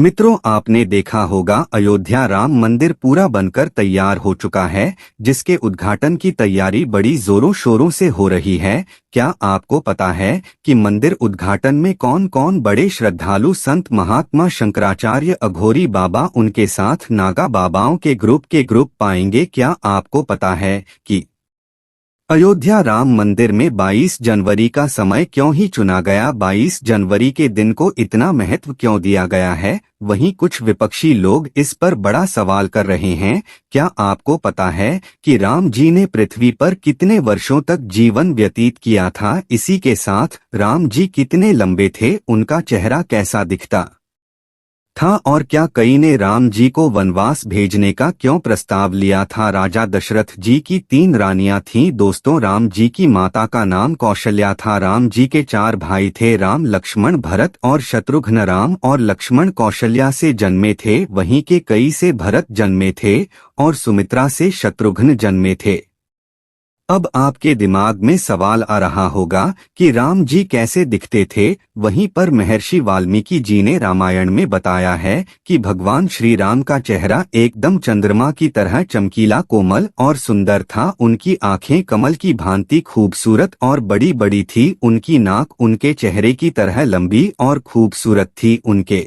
मित्रों, आपने देखा होगा अयोध्या राम मंदिर पूरा बनकर तैयार हो चुका है, जिसके उद्घाटन की तैयारी बड़ी जोरों शोरों से हो रही है। क्या आपको पता है कि मंदिर उद्घाटन में कौन कौन बड़े श्रद्धालु संत महात्मा शंकराचार्य, अघोरी बाबा, उनके साथ नागा बाबाओं के ग्रुप पाएंगे? क्या आपको पता है कि अयोध्या राम मंदिर में 22 जनवरी का समय क्यों ही चुना गया? 22 जनवरी के दिन को इतना महत्व क्यों दिया गया है? वहीं कुछ विपक्षी लोग इस पर बड़ा सवाल कर रहे हैं। क्या आपको पता है कि राम जी ने पृथ्वी पर कितने वर्षों तक जीवन व्यतीत किया था? इसी के साथ राम जी कितने लंबे थे, उनका चेहरा कैसा दिखता था, और क्या कई ने राम जी को वनवास भेजने का क्यों प्रस्ताव लिया था? राजा दशरथ जी की 3 रानियां थीं। दोस्तों, राम जी की माता का नाम कौशल्या था। राम जी के 4 भाई थे, राम, लक्ष्मण, भरत और शत्रुघ्न। राम और लक्ष्मण कौशल्या से जन्मे थे, वहीं के कई से भरत जन्मे थे और सुमित्रा से शत्रुघ्न जन्मे थे। अब आपके दिमाग में सवाल आ रहा होगा कि राम जी कैसे दिखते थे। वहीं पर महर्षि वाल्मीकि जी ने रामायण में बताया है कि भगवान श्री राम का चेहरा एकदम चंद्रमा की तरह चमकीला, कोमल और सुंदर था। उनकी आंखें कमल की भांति खूबसूरत और बड़ी बड़ी थी। उनकी नाक उनके चेहरे की तरह लंबी और खूबसूरत थी। उनके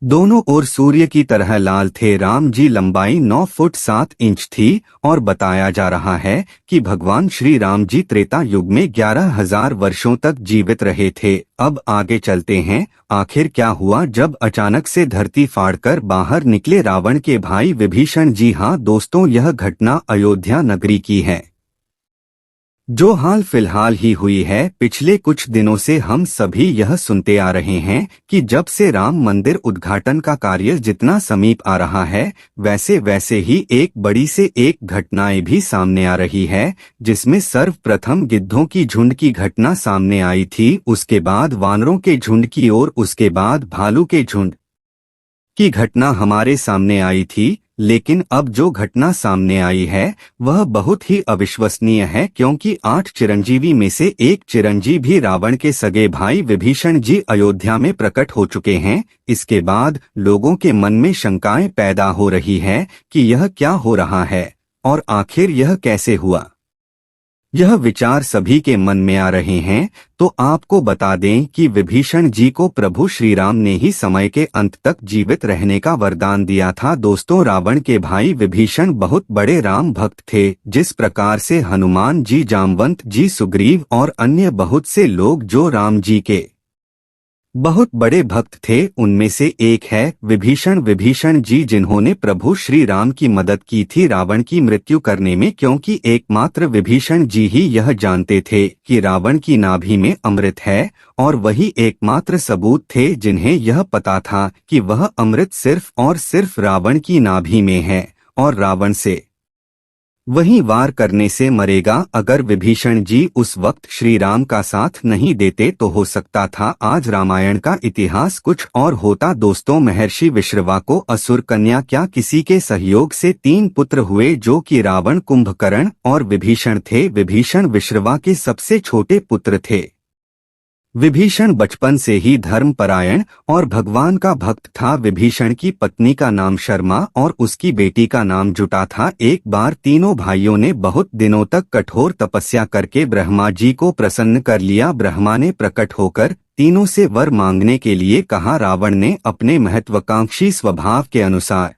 दोनों ओर सूर्य की तरह लाल थे। राम जी लंबाई 9 फुट 7 इंच थी और बताया जा रहा है कि भगवान श्री राम जी त्रेता युग में 11,000 वर्षों तक जीवित रहे थे। अब आगे चलते हैं। आखिर क्या हुआ जब अचानक से धरती फाड़कर बाहर निकले रावण के भाई विभीषण? जी हाँ दोस्तों, यह घटना अयोध्या नगरी की है, जो हाल फिलहाल ही हुई है। पिछले कुछ दिनों से हम सभी यह सुनते आ रहे हैं कि जब से राम मंदिर उद्घाटन का कार्य जितना समीप आ रहा है, वैसे वैसे ही एक बड़ी से एक घटनाएं भी सामने आ रही है, जिसमें सर्वप्रथम गिद्धों की झुंड की घटना सामने आई थी, उसके बाद वानरों के झुंड की और उसके बाद भालू के झुंड की घटना हमारे सामने आई थी। लेकिन अब जो घटना सामने आई है वह बहुत ही अविश्वसनीय है, क्योंकि 8 चिरंजीवी में से एक चिरंजीव भी रावण के सगे भाई विभीषण जी अयोध्या में प्रकट हो चुके हैं। इसके बाद लोगों के मन में शंकाएं पैदा हो रही है कि यह क्या हो रहा है और आखिर यह कैसे हुआ। यह विचार सभी के मन में आ रहे हैं। तो आपको बता दें कि विभीषण जी को प्रभु श्री राम ने ही समय के अंत तक जीवित रहने का वरदान दिया था। दोस्तों, रावण के भाई विभीषण बहुत बड़े राम भक्त थे। जिस प्रकार से हनुमान जी, जामवंत जी, सुग्रीव और अन्य बहुत से लोग जो राम जी के बहुत बड़े भक्त थे, उनमें से एक है विभीषण। विभीषण जी जिन्होंने प्रभु श्री राम की मदद की थी रावण की मृत्यु करने में, क्योंकि एकमात्र विभीषण जी ही यह जानते थे कि रावण की नाभि में अमृत है, और वही एकमात्र सबूत थे जिन्हें यह पता था कि वह अमृत सिर्फ और सिर्फ रावण की नाभि में है और रावण से वहीं वार करने से मरेगा। अगर विभीषण जी उस वक्त श्री राम का साथ नहीं देते तो हो सकता था आज रामायण का इतिहास कुछ और होता। दोस्तों, महर्षि विश्रवा को असुर कन्या क्या किसी के सहयोग से 3 पुत्र हुए, जो कि रावण, कुंभकर्ण और विभीषण थे। विभीषण विश्रवा के सबसे छोटे पुत्र थे। विभीषण बचपन से ही धर्मपरायण और भगवान का भक्त था। विभीषण की पत्नी का नाम शर्मा और उसकी बेटी का नाम जुटा था। एक बार तीनों भाइयों ने बहुत दिनों तक कठोर तपस्या करके ब्रह्मा जी को प्रसन्न कर लिया। ब्रह्मा ने प्रकट होकर तीनों से वर मांगने के लिए कहा। रावण ने अपने महत्वाकांक्षी स्वभाव के अनुसार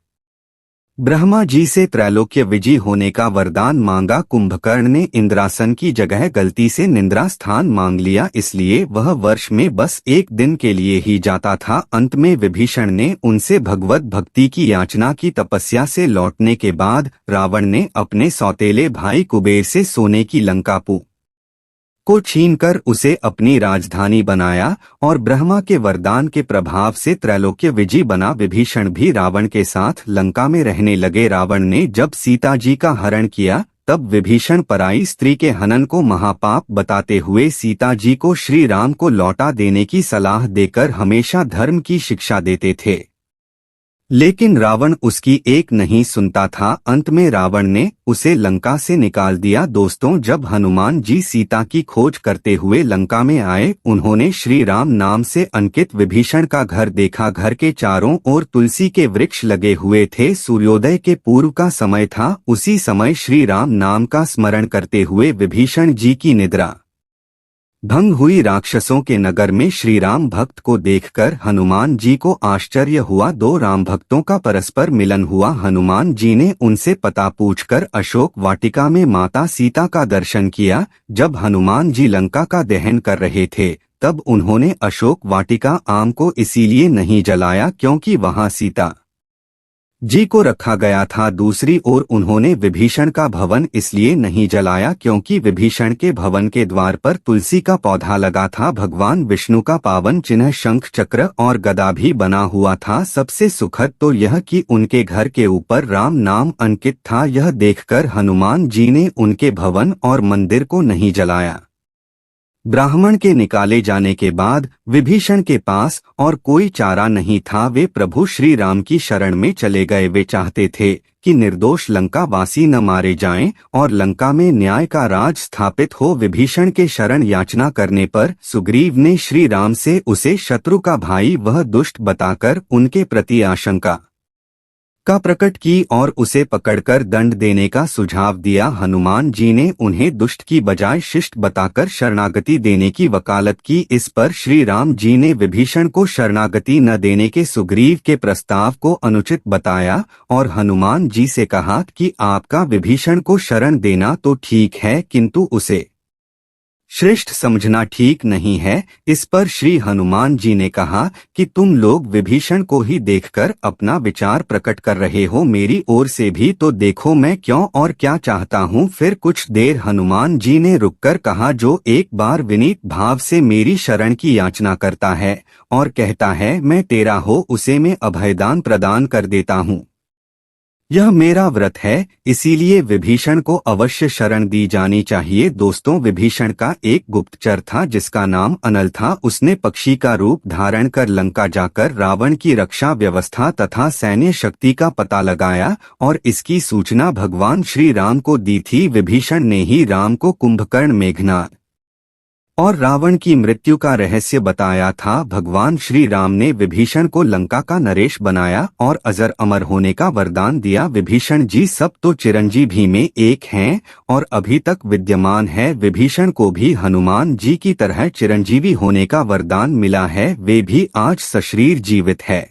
ब्रह्मा जी से त्रैलोक्य विजयी होने का वरदान मांगा। कुंभकर्ण ने इंद्रासन की जगह गलती से निंद्रा स्थान मांग लिया, इसलिए वह वर्ष में बस 1 दिन के लिए ही जाता था। अंत में विभीषण ने उनसे भगवत भक्ति की याचना की। तपस्या से लौटने के बाद रावण ने अपने सौतेले भाई कुबेर से सोने की लंका को छीनकर उसे अपनी राजधानी बनाया और ब्रह्मा के वरदान के प्रभाव से त्रैलोक्य विजयी बना। विभीषण भी रावण के साथ लंका में रहने लगे। रावण ने जब सीता जी का हरण किया, तब विभीषण पराई स्त्री के हनन को महापाप बताते हुए सीता जी को श्री राम को लौटा देने की सलाह देकर हमेशा धर्म की शिक्षा देते थे। लेकिन रावण उसकी एक नहीं सुनता था। अंत में रावण ने उसे लंका से निकाल दिया। दोस्तों, जब हनुमान जी सीता की खोज करते हुए लंका में आए, उन्होंने श्री राम नाम से अंकित विभीषण का घर देखा। घर के चारों ओर तुलसी के वृक्ष लगे हुए थे। सूर्योदय के पूर्व का समय था। उसी समय श्री राम नाम का स्मरण करते हुए विभीषण जी की निद्रा भंग हुई। राक्षसों के नगर में श्री राम भक्त को देखकर हनुमान जी को आश्चर्य हुआ। दो राम भक्तों का परस्पर मिलन हुआ। हनुमान जी ने उनसे पता पूछकर अशोक वाटिका में माता सीता का दर्शन किया। जब हनुमान जी लंका का दहन कर रहे थे, तब उन्होंने अशोक वाटिका आम को इसीलिए नहीं जलाया क्योंकि वहां सीता जी को रखा गया था। दूसरी ओर उन्होंने विभीषण का भवन इसलिए नहीं जलाया क्योंकि विभीषण के भवन के द्वार पर तुलसी का पौधा लगा था। भगवान विष्णु का पावन चिन्ह शंख चक्र और गदा भी बना हुआ था। सबसे सुखद तो यह कि उनके घर के ऊपर राम नाम अंकित था। यह देखकर हनुमान जी ने उनके भवन और मंदिर को नहीं जलाया। ब्राह्मण के निकाले जाने के बाद विभीषण के पास और कोई चारा नहीं था। वे प्रभु श्री राम की शरण में चले गए। वे चाहते थे कि निर्दोष लंका वासी न मारे जाएं और लंका में न्याय का राज स्थापित हो। विभीषण के शरण याचना करने पर सुग्रीव ने श्री राम से उसे शत्रु का भाई वह दुष्ट बताकर उनके प्रति आशंका का प्रकट की और उसे पकड़कर दंड देने का सुझाव दिया। हनुमान जी ने उन्हें दुष्ट की बजाय शिष्ट बताकर शरणागति देने की वकालत की। इस पर श्री राम जी ने विभीषण को शरणागति न देने के सुग्रीव के प्रस्ताव को अनुचित बताया और हनुमान जी से कहा कि आपका विभीषण को शरण देना तो ठीक है, किंतु उसे श्रेष्ठ समझना ठीक नहीं है। इस पर श्री हनुमान जी ने कहा कि तुम लोग विभीषण को ही देखकर अपना विचार प्रकट कर रहे हो, मेरी ओर से भी तो देखो मैं क्यों और क्या चाहता हूँ। फिर कुछ देर हनुमान जी ने रुककर कहा, जो एक बार विनीत भाव से मेरी शरण की याचना करता है और कहता है मैं तेरा हो, उसे मैं अभयदान प्रदान कर देता हूँ। यह मेरा व्रत है, इसीलिए विभीषण को अवश्य शरण दी जानी चाहिए। दोस्तों, विभीषण का एक गुप्तचर था जिसका नाम अनल था। उसने पक्षी का रूप धारण कर लंका जाकर रावण की रक्षा व्यवस्था तथा सैन्य शक्ति का पता लगाया और इसकी सूचना भगवान श्री राम को दी थी। विभीषण ने ही राम को कुंभकर्ण, मेघनाद और रावण की मृत्यु का रहस्य बताया था। भगवान श्री राम ने विभीषण को लंका का नरेश बनाया और अजर अमर होने का वरदान दिया। विभीषण जी सब तो चिरंजीवी में एक हैं और अभी तक विद्यमान है। विभीषण को भी हनुमान जी की तरह चिरंजीवी होने का वरदान मिला है। वे भी आज सशरीर जीवित है।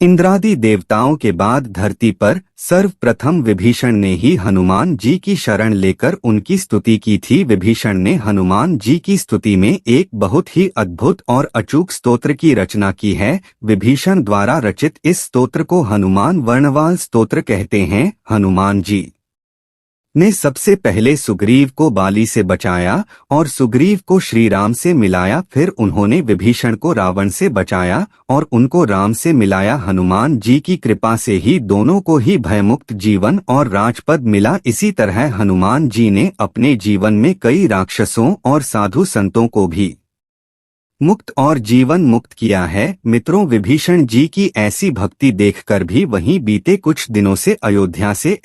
इंद्रादि देवताओं के बाद धरती पर सर्वप्रथम विभीषण ने ही हनुमान जी की शरण लेकर उनकी स्तुति की थी। विभीषण ने हनुमान जी की स्तुति में एक बहुत ही अद्भुत और अचूक स्तोत्र की रचना की है। विभीषण द्वारा रचित इस स्तोत्र को हनुमान वर्णवाल स्तोत्र कहते हैं। हनुमान जी ने सबसे पहले सुग्रीव को बाली से बचाया और सुग्रीव को श्री राम से मिलाया। फिर उन्होंने विभीषण को रावण से बचाया और उनको राम से मिलाया। हनुमान जी की कृपा से ही दोनों को ही भयमुक्त जीवन और राजपद मिला। इसी तरह हनुमान जी ने अपने जीवन में कई राक्षसों और साधु संतों को भी मुक्त और जीवन मुक्त किया है। मित्रों, विभीषण जी की ऐसी भक्ति देखकर भी वहीं बीते कुछ दिनों से अयोध्या से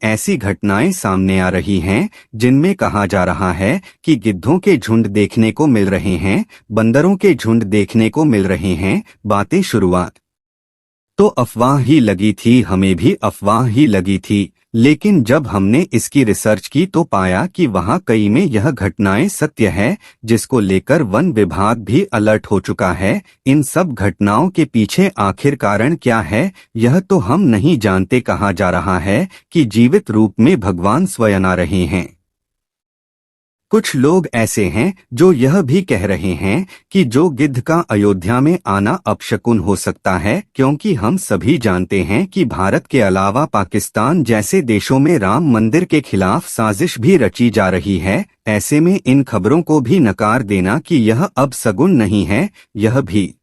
ऐसी घटनाएं सामने आ रही हैं जिनमें कहा जा रहा है कि गिद्धों के झुंड देखने को मिल रहे हैं, बंदरों के झुंड देखने को मिल रहे हैं। बातें शुरुआत तो अफवाह ही लगी थी, हमें भी अफवाह ही लगी थी, लेकिन जब हमने इसकी रिसर्च की तो पाया कि वहां कई में यह घटनाएं सत्य है, जिसको लेकर वन विभाग भी अलर्ट हो चुका है। इन सब घटनाओं के पीछे आखिर कारण क्या है, यह तो हम नहीं जानते। कहा जा रहा है कि जीवित रूप में भगवान स्वयं आ रहे हैं। कुछ लोग ऐसे हैं जो यह भी कह रहे हैं कि जो गिद्ध का अयोध्या में आना अपशकुन हो सकता है, क्योंकि हम सभी जानते हैं कि भारत के अलावा पाकिस्तान जैसे देशों में राम मंदिर के खिलाफ साजिश भी रची जा रही है। ऐसे में इन खबरों को भी नकार देना कि यह अब सगुन नहीं है, यह भी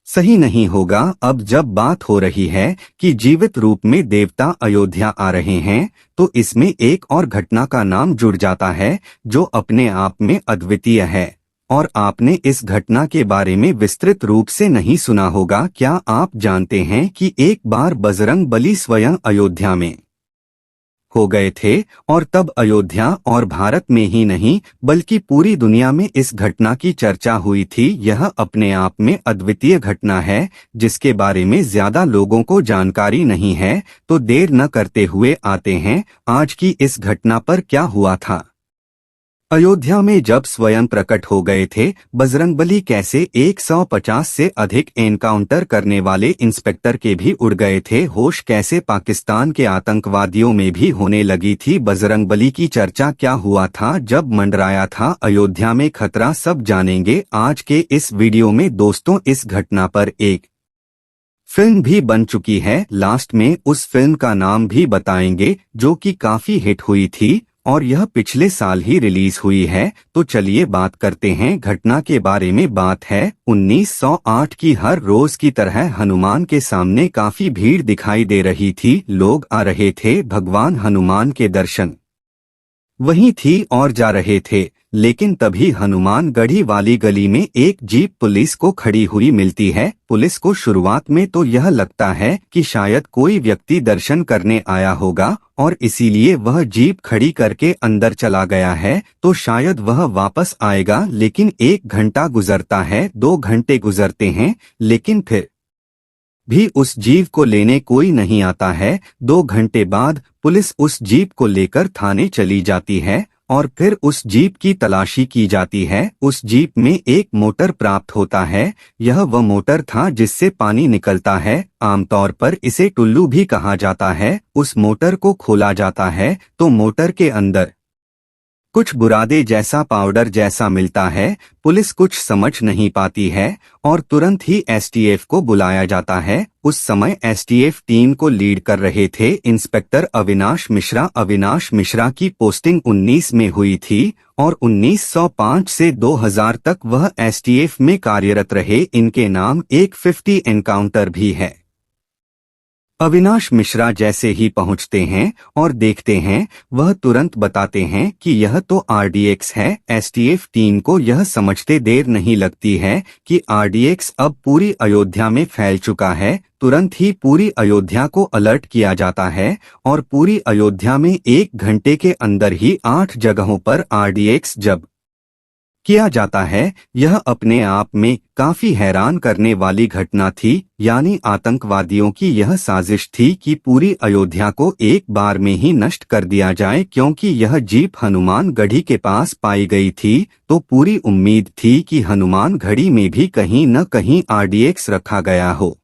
सही नहीं होगा। अब जब बात हो रही है कि जीवित रूप में देवता अयोध्या आ रहे हैं, तो इसमें एक और घटना का नाम जुड़ जाता है जो अपने आप में अद्वितीय है। और आपने इस घटना के बारे में विस्तृत रूप से नहीं सुना होगा। क्या आप जानते हैं कि एक बार बजरंग बली स्वयं अयोध्या में हो गए थे, और तब अयोध्या और भारत में ही नहीं बल्कि पूरी दुनिया में इस घटना की चर्चा हुई थी। यह अपने आप में अद्वितीय घटना है जिसके बारे में ज्यादा लोगों को जानकारी नहीं है। तो देर न करते हुए आते हैं आज की इस घटना पर क्या हुआ था। अयोध्या में जब स्वयं प्रकट हो गए थे बजरंगबली, कैसे 150 से अधिक एनकाउंटर करने वाले इंस्पेक्टर के भी उड़ गए थे होश, कैसे पाकिस्तान के आतंकवादियों में भी होने लगी थी बजरंगबली की चर्चा। क्या हुआ था जब मंडराया था अयोध्या में खतरा, सब जानेंगे आज के इस वीडियो में दोस्तों। इस घटना पर एक फिल्म भी बन चुकी है, लास्ट में उस फिल्म का नाम भी बताएंगे जो कि काफी हिट हुई थी और यह पिछले साल ही रिलीज हुई है। तो चलिए बात करते हैं घटना के बारे में। बात है 1908 की। हर रोज की तरह हनुमान के सामने काफी भीड़ दिखाई दे रही थी। लोग आ रहे थे भगवान हनुमान के दर्शन वहीं थी और जा रहे थे। लेकिन तभी हनुमान गढ़ी वाली गली में एक जीप पुलिस को खड़ी हुई मिलती है। पुलिस को शुरुआत में तो यह लगता है कि शायद कोई व्यक्ति दर्शन करने आया होगा और इसीलिए वह जीप खड़ी करके अंदर चला गया है, तो शायद वह वापस आएगा। लेकिन 1 घंटा गुजरता है, 2 घंटे गुजरते हैं, लेकिन फिर भी उस जीप को लेने कोई नहीं आता है। 2 घंटे बाद पुलिस उस जीप को लेकर थाने चली जाती है और फिर उस जीप की तलाशी की जाती है। उस जीप में एक मोटर प्राप्त होता है। यह वह मोटर था जिससे पानी निकलता है, आमतौर पर इसे टुल्लू भी कहा जाता है। उस मोटर को खोला जाता है तो मोटर के अंदर कुछ बुरादे जैसा पाउडर जैसा मिलता है। पुलिस कुछ समझ नहीं पाती है और तुरंत ही एसटीएफ को बुलाया जाता है। उस समय एसटीएफ टीम को लीड कर रहे थे इंस्पेक्टर अविनाश मिश्रा। अविनाश मिश्रा की पोस्टिंग 19 में हुई थी और 1905 से 2000 तक वह एसटीएफ में कार्यरत रहे। इनके नाम एक 50 एनकाउंटर भी है। अविनाश मिश्रा जैसे ही पहुंचते हैं और देखते हैं, वह तुरंत बताते हैं कि यह तो आरडीएक्स है। एसटीएफ टीम को यह समझते देर नहीं लगती है कि आरडीएक्स अब पूरी अयोध्या में फैल चुका है। तुरंत ही पूरी अयोध्या को अलर्ट किया जाता है और पूरी अयोध्या में 1 घंटे के अंदर ही 8 जगहों पर आरडीएक्स जब किया जाता है। यह अपने आप में काफी हैरान करने वाली घटना थी। यानी आतंकवादियों की यह साजिश थी कि पूरी अयोध्या को एक बार में ही नष्ट कर दिया जाए। क्योंकि यह जीप हनुमान गढ़ी के पास पाई गई थी तो पूरी उम्मीद थी कि हनुमान गढ़ी में भी कहीं न कहीं आरडीएक्स रखा गया हो।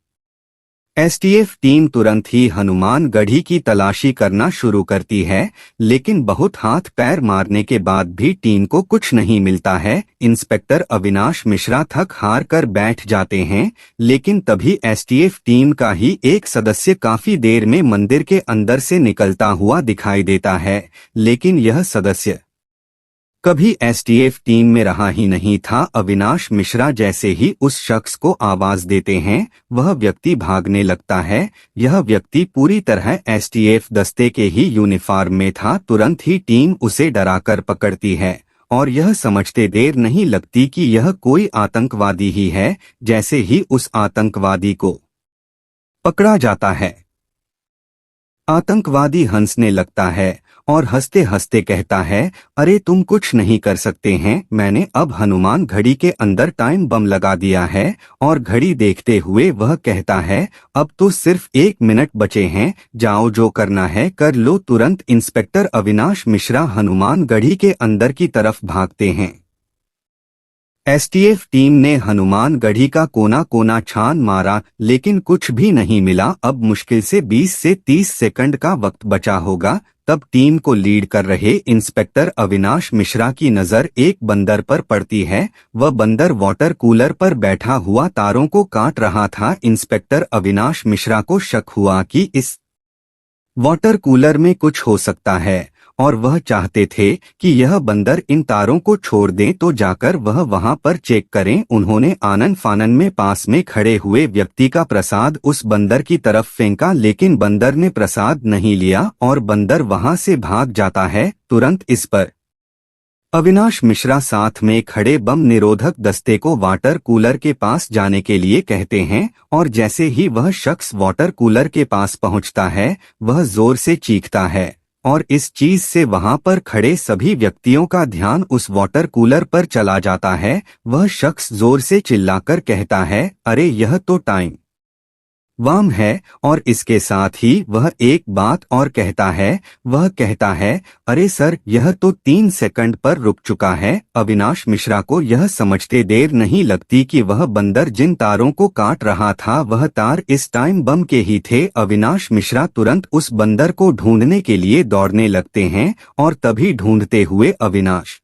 एसटीएफ टीम तुरंत ही हनुमान गढ़ी की तलाशी करना शुरू करती है, लेकिन बहुत हाथ पैर मारने के बाद भी टीम को कुछ नहीं मिलता है। इंस्पेक्टर अविनाश मिश्रा थक हार कर बैठ जाते हैं, लेकिन तभी एसटीएफ टीम का ही एक सदस्य काफी देर में मंदिर के अंदर से निकलता हुआ दिखाई देता है। लेकिन यह सदस्य कभी एसटीएफ टीम में रहा ही नहीं था। अविनाश मिश्रा जैसे ही उस शख्स को आवाज देते हैं, वह व्यक्ति भागने लगता है। यह व्यक्ति पूरी तरह एसटीएफ दस्ते के ही यूनिफॉर्म में था। तुरंत ही टीम उसे डराकर पकड़ती है और यह समझते देर नहीं लगती कि यह कोई आतंकवादी ही है। जैसे ही उस आतंकवादी को पकड़ा जाता है, आतंकवादी हंसने लगता है और हंसते हंसते कहता है, अरे तुम कुछ नहीं कर सकते हैं, मैंने अब हनुमान घड़ी के अंदर टाइम बम लगा दिया है। और घड़ी देखते हुए वह कहता है, अब तो सिर्फ 1 मिनट बचे हैं, जाओ जो करना है कर लो। तुरंत इंस्पेक्टर अविनाश मिश्रा हनुमान गढ़ी के अंदर की तरफ भागते हैं। एसटीएफ टीम ने हनुमान गढ़ी का कोना कोना छान मारा, लेकिन कुछ भी नहीं मिला। अब मुश्किल से 20 से 30 सेकंड का वक्त बचा होगा। तब टीम को लीड कर रहे इंस्पेक्टर अविनाश मिश्रा की नजर एक बंदर पर पड़ती है। वह बंदर वाटर कूलर पर बैठा हुआ तारों को काट रहा था। इंस्पेक्टर अविनाश मिश्रा को शक हुआ कि इस वाटर कूलर में कुछ हो सकता है और वह चाहते थे कि यह बंदर इन तारों को छोड़ दें तो जाकर वह वहां पर चेक करें। उन्होंने आनन फानन में पास में खड़े हुए व्यक्ति का प्रसाद उस बंदर की तरफ फेंका, लेकिन बंदर ने प्रसाद नहीं लिया और बंदर वहां से भाग जाता है। तुरंत इस पर अविनाश मिश्रा साथ में खड़े बम निरोधक दस्ते को वाटर कूलर के पास जाने के लिए कहते हैं और जैसे ही वह शख्स वाटर कूलर के पास पहुंचता है वह जोर से चीखता है और इस चीज से वहां पर खड़े सभी व्यक्तियों का ध्यान उस वाटर कूलर पर चला जाता है। वह शख्स जोर से चिल्लाकर कहता है, अरे यह तो टाइम वाम है। और इसके साथ ही वह एक बात और कहता है, वह कहता है, अरे सर यह तो 3 सेकंड पर रुक चुका है। अविनाश मिश्रा को यह समझते देर नहीं लगती कि वह बंदर जिन तारों को काट रहा था वह तार इस टाइम बम के ही थे। अविनाश मिश्रा तुरंत उस बंदर को ढूंढने के लिए दौड़ने लगते हैं और तभी ढूंढते हुए अविनाश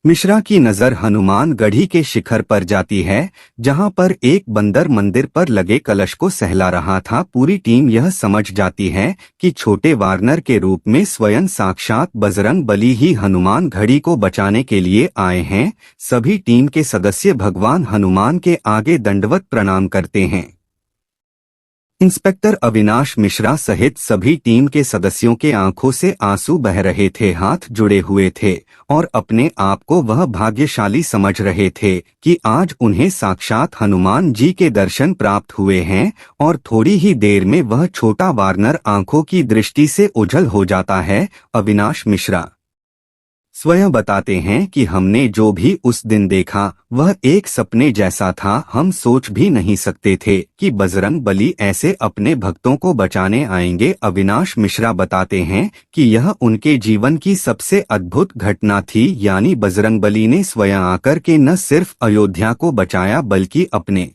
मिश्रा की नजर हनुमान गढ़ी के शिखर पर जाती है जहां पर एक बंदर मंदिर पर लगे कलश को सहला रहा था। पूरी टीम यह समझ जाती है कि छोटे वार्नर के रूप में स्वयं साक्षात बजरंग बली ही हनुमान गढ़ी को बचाने के लिए आए हैं। सभी टीम के सदस्य भगवान हनुमान के आगे दंडवत प्रणाम करते हैं। इंस्पेक्टर अविनाश मिश्रा सहित सभी टीम के सदस्यों के आंखों से आंसू बह रहे थे, हाथ जुड़े हुए थे और अपने आप को वह भाग्यशाली समझ रहे थे कि आज उन्हें साक्षात हनुमान जी के दर्शन प्राप्त हुए हैं। और थोड़ी ही देर में वह छोटा वार्नर आंखों की दृष्टि से ओझल हो जाता है। अविनाश मिश्रा स्वयं बताते हैं कि हमने जो भी उस दिन देखा वह एक सपने जैसा था। हम सोच भी नहीं सकते थे कि बजरंग बली ऐसे अपने भक्तों को बचाने आएंगे। अविनाश मिश्रा बताते हैं कि यह उनके जीवन की सबसे अद्भुत घटना थी, यानी बजरंग बली ने स्वयं आकर के न सिर्फ अयोध्या को बचाया बल्कि अपने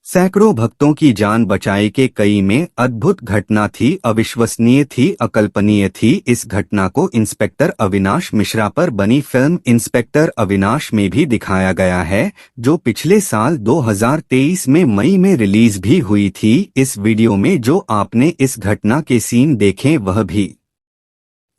सैकड़ों भक्तों की जान बचाई के कई में अद्भुत घटना थी, अविश्वसनीय थी, अकल्पनीय थी। इस घटना को इंस्पेक्टर अविनाश मिश्रा पर बनी फिल्म इंस्पेक्टर अविनाश में भी दिखाया गया है, जो पिछले साल 2023 में मई में रिलीज भी हुई थी। इस वीडियो में जो आपने इस घटना के सीन देखे वह भी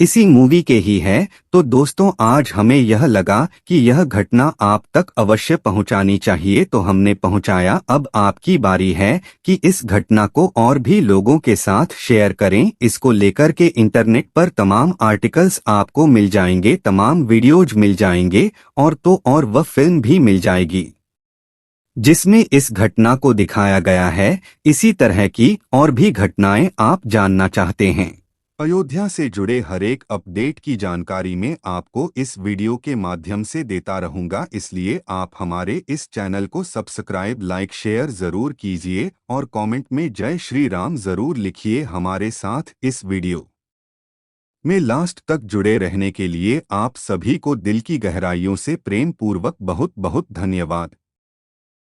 इसी मूवी के ही है। तो दोस्तों आज हमें यह लगा कि यह घटना आप तक अवश्य पहुंचानी चाहिए, तो हमने पहुंचाया। अब आपकी बारी है कि इस घटना को और भी लोगों के साथ शेयर करें। इसको लेकर के इंटरनेट पर तमाम आर्टिकल्स आपको मिल जाएंगे, तमाम वीडियोज मिल जाएंगे और वह फिल्म भी मिल जाएगी जिसमें इस घटना को दिखाया गया है। इसी तरह की और भी घटनाएं आप जानना चाहते हैं, अयोध्या से जुड़े हर एक अपडेट की जानकारी में आपको इस वीडियो के माध्यम से देता रहूंगा। इसलिए आप हमारे इस चैनल को सब्सक्राइब, लाइक, शेयर जरूर कीजिए और कमेंट में जय श्री राम जरूर लिखिए। हमारे साथ इस वीडियो में लास्ट तक जुड़े रहने के लिए आप सभी को दिल की गहराइयों से प्रेम पूर्वक बहुत बहुत धन्यवाद।